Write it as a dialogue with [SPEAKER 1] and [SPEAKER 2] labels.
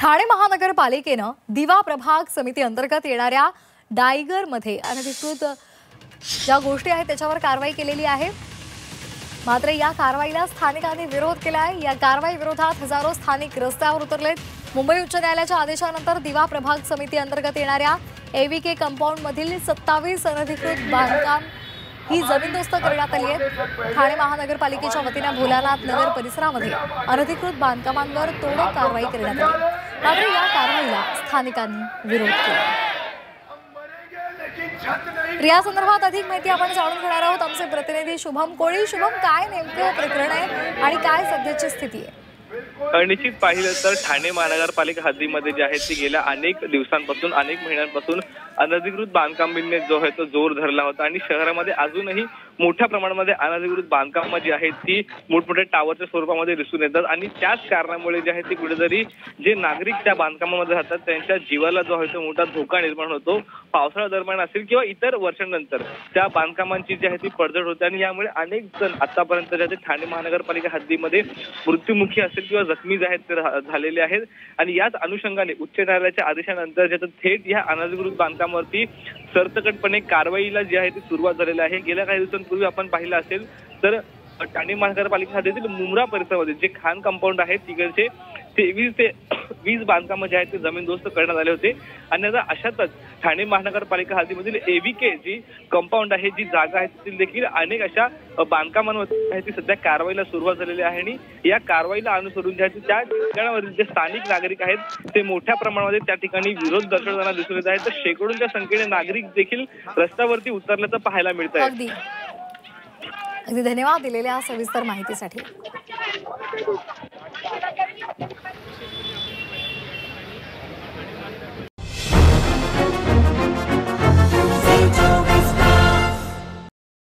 [SPEAKER 1] ठाणे महानगरपालिकेनं दिवा प्रभाग समिती अंतर्गत येणाऱ्या डायगरमध्ये अनधिकृत ज्या गोष्टी आहेत त्याच्यावर कारवाई केलेली आहे। मात्र या कारवाईला स्थानिकांनी विरोध केला आहे। या कारवाई विरोधात हजारो स्थानिक रस्त्यावर उतरलेत। मुंबई उच्च न्यायालयाच्या आदेशानंतर दिवा प्रभाग समिती अंतर्गत येणाऱ्या एव्हीके कंपाऊंड मधील 27 अनधिकृत बांधकाम ही जमीनदोस्त करण्यात आली आहे। ठाणे महानगरपालिकेच्या वतीने भोलानाथ नगर परिसरामध्ये अनधिकृत बांधकामांवर तोडक कारवाई करण्यात आली। मात्र या कारवाईला स्थानिकांनी विरोध केला। या संदर्भात अधिक माहिती आपण जाणून घेणार आहोत। आमचे प्रतिनिधी शुभम कोळी। शुभम, काय नेमकं प्रकरण आहे आणि काय सध्याची स्थिती आहे?
[SPEAKER 2] निश्चित पाहिलं तर ठाणे महानगरपालिका हद्दीमध्ये जे आहे ती गेल्या अनेक दिवसांपासून अनेक महिन्यांपासून अनधिकृत बांधकामांनी जो आहे तो जोर धरला होता आणि शहरामध्ये अजूनही मोठ्या प्रमाणामध्ये अनधिकृत बांधकाम जी आहेत ती मोठमोठ्या टावरच्या स्वरूपामध्ये दिसून येतात आणि त्याच कारणामुळे जे आहे ती कुठेतरी जे नागरिक त्या बांधकामामध्ये राहतात त्यांच्या जीवाला जो आहे तो मोठा धोका निर्माण होतो। पावसाळ्या दरम्यान असेल किंवा इतर वर्षांनंतर त्या बांधकामांची जी आहे ती पडझड होते आणि यामुळे अनेक जण आतापर्यंत जे ठाणे महानगरपालिका हद्दीमध्ये मृत्युमुखी असेल किंवा जखमी जे आहेत ते झालेले आहेत। आणि याच अनुषंगाने उच्च न्यायालयाच्या आदेशानंतर जे थेट या अनधिकृत बांधकामावरती सरसकटपणे कारवाईला जी आहे ती सुरुवात झालेली आहे। गेल्या काही दिवसांपूर्वी आपण पाहिलं असेल तर ठाणे महानगरपालिका हद्दीतील मुंब्रा परिसरामध्ये जे खान कंपाऊंड आहे तिकडचे 23 ते 20 बांधकाम जे आहेत ते जमीनदोस्त करण्यात आले होते। आणि आता अशातच ठाणे महानगरपालिका हद्दीमधील एव्हीके जी कंपाऊंड आहे जी जागा आहे तिथील देखील अनेक अशा बांधकामांवर ती सध्या कारवाईला सुरुवात झालेली आहे आणि या कारवाईला अनुसरून जे आहे त्या ठिकाणावरील जे स्थानिक नागरिक आहेत ते मोठ्या प्रमाणामध्ये त्या ठिकाणी विरोध दर्शवताना दिसून येत आहेत। तर शेकडोंच्या संख्येने नागरिक देखील रस्त्यावरती उतरल्याचं पाहायला मिळत आहे।
[SPEAKER 1] अगदी धन्यवाद दिलेल्या सविस्तर माहितीसाठी।